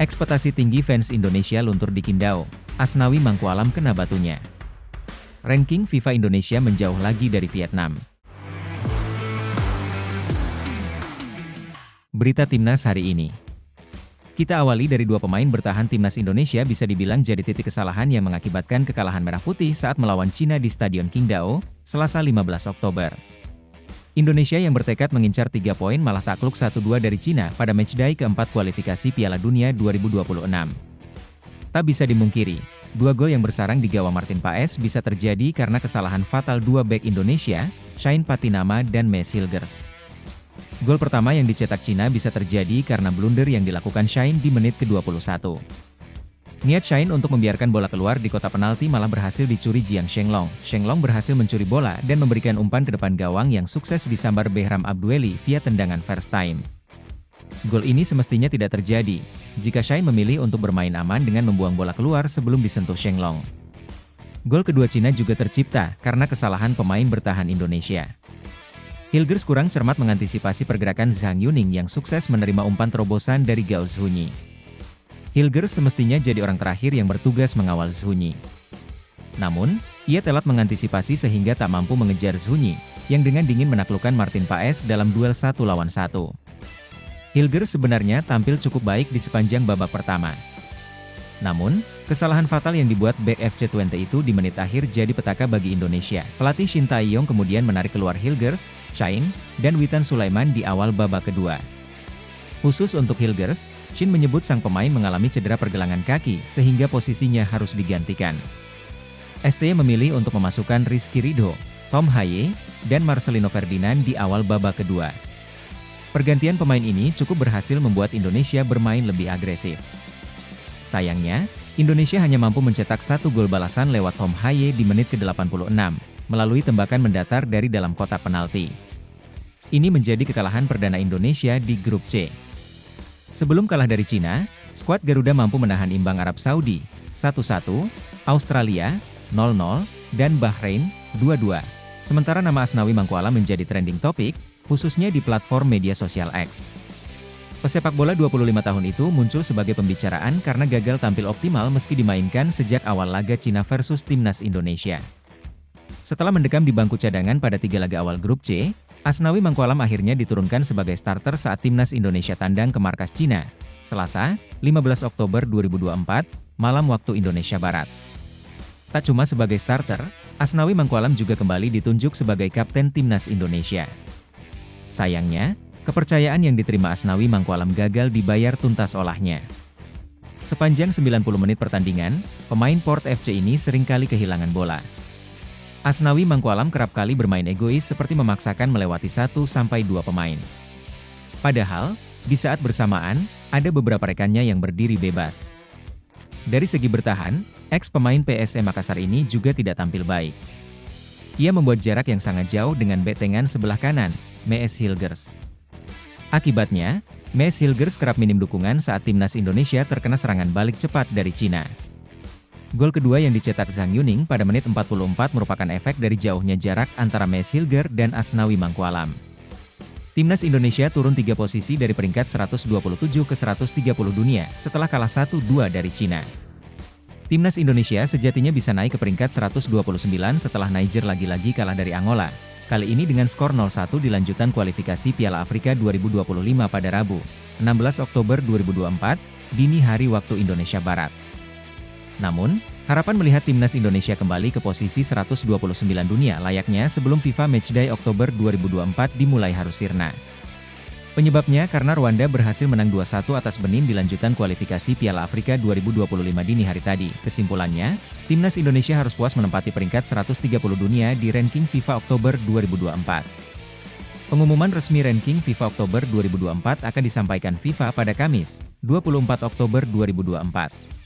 Ekspektasi tinggi fans Indonesia luntur di Qingdao, Asnawi Mangkualam kena batunya. Ranking FIFA Indonesia menjauh lagi dari Vietnam. Berita Timnas hari ini. Kita awali dari dua pemain bertahan Timnas Indonesia bisa dibilang jadi titik kesalahan yang mengakibatkan kekalahan Merah Putih saat melawan Cina di Stadion Qingdao, Selasa 15 Oktober. Indonesia yang bertekad mengincar 3 poin malah takluk 1-2 dari Cina pada matchday keempat kualifikasi Piala Dunia 2026. Tak bisa dimungkiri, 2 gol yang bersarang di gawang Martin Paes bisa terjadi karena kesalahan fatal 2 bek Indonesia, Shane Patinama dan Mes Hilgers. Gol pertama yang dicetak Cina bisa terjadi karena blunder yang dilakukan Shane di menit ke-21. Niat Shane untuk membiarkan bola keluar di kotak penalti malah berhasil dicuri Jiang Shenglong. Shenglong berhasil mencuri bola dan memberikan umpan ke depan gawang yang sukses disambar Behram Abdueli via tendangan first time. Gol ini semestinya tidak terjadi, jika Shane memilih untuk bermain aman dengan membuang bola keluar sebelum disentuh Shenglong. Gol kedua Cina juga tercipta karena kesalahan pemain bertahan Indonesia. Hilgers kurang cermat mengantisipasi pergerakan Zhang Yuning yang sukses menerima umpan terobosan dari Gao Zhunyi. Hilgers semestinya jadi orang terakhir yang bertugas mengawal Zhunyi. Namun, ia telat mengantisipasi sehingga tak mampu mengejar Zhunyi, yang dengan dingin menaklukkan Martin Paes dalam duel 1 lawan 1. Hilgers sebenarnya tampil cukup baik di sepanjang babak pertama. Namun, kesalahan fatal yang dibuat bek FC Twente itu di menit akhir jadi petaka bagi Indonesia. Pelatih Shin Tae-yong kemudian menarik keluar Hilgers, Shane, dan Witan Sulaiman di awal babak kedua. Khusus untuk Hilgers, Shin menyebut sang pemain mengalami cedera pergelangan kaki sehingga posisinya harus digantikan. ST memilih untuk memasukkan Rizky Ridho, Tom Haye, dan Marcelino Ferdinand di awal babak kedua. Pergantian pemain ini cukup berhasil membuat Indonesia bermain lebih agresif. Sayangnya, Indonesia hanya mampu mencetak 1 gol balasan lewat Tom Haye di menit ke-86, melalui tembakan mendatar dari dalam kotak penalti. Ini menjadi kekalahan perdana Indonesia di grup C. Sebelum kalah dari Cina, skuad Garuda mampu menahan imbang Arab Saudi 1-1, Australia 0-0, dan Bahrain 2-2. Sementara nama Asnawi Mangkualam menjadi trending topik, khususnya di platform media sosial X. Pesepak bola 25 tahun itu muncul sebagai pembicaraan karena gagal tampil optimal meski dimainkan sejak awal laga Cina versus Timnas Indonesia. Setelah mendekam di bangku cadangan pada 3 laga awal grup C, Asnawi Mangkualam akhirnya diturunkan sebagai starter saat Timnas Indonesia tandang ke markas Cina, Selasa, 15 Oktober 2024, malam waktu Indonesia Barat. Tak cuma sebagai starter, Asnawi Mangkualam juga kembali ditunjuk sebagai kapten Timnas Indonesia. Sayangnya, kepercayaan yang diterima Asnawi Mangkualam gagal dibayar tuntas olehnya. Sepanjang 90 menit pertandingan, pemain Port FC ini seringkali kehilangan bola. Asnawi Mangkualam kerap kali bermain egois seperti memaksakan melewati 1-2 pemain. Padahal, di saat bersamaan, ada beberapa rekannya yang berdiri bebas. Dari segi bertahan, ex-pemain PSM Makassar ini juga tidak tampil baik. Ia membuat jarak yang sangat jauh dengan bek tengan sebelah kanan, Mes Hilgers. Akibatnya, Mes Hilgers kerap minim dukungan saat Timnas Indonesia terkena serangan balik cepat dari Cina. Gol kedua yang dicetak Zhang Yuning pada menit 44 merupakan efek dari jauhnya jarak antara Mes Hilgers dan Asnawi Mangkualam. Timnas Indonesia turun 3 posisi dari peringkat 127 ke 130 dunia setelah kalah 1-2 dari Cina. Timnas Indonesia sejatinya bisa naik ke peringkat 129 setelah Niger lagi-lagi kalah dari Angola, kali ini dengan skor 0-1 di lanjutan kualifikasi Piala Afrika 2025 pada Rabu, 16 Oktober 2024, dini hari waktu Indonesia Barat. Namun, harapan melihat Timnas Indonesia kembali ke posisi 129 dunia layaknya sebelum FIFA Matchday Oktober 2024 dimulai harus sirna. Penyebabnya karena Rwanda berhasil menang 2-1 atas Benin di lanjutan kualifikasi Piala Afrika 2025 dini hari tadi. Kesimpulannya, Timnas Indonesia harus puas menempati peringkat 130 dunia di ranking FIFA Oktober 2024. Pengumuman resmi ranking FIFA Oktober 2024 akan disampaikan FIFA pada Kamis, 24 Oktober 2024.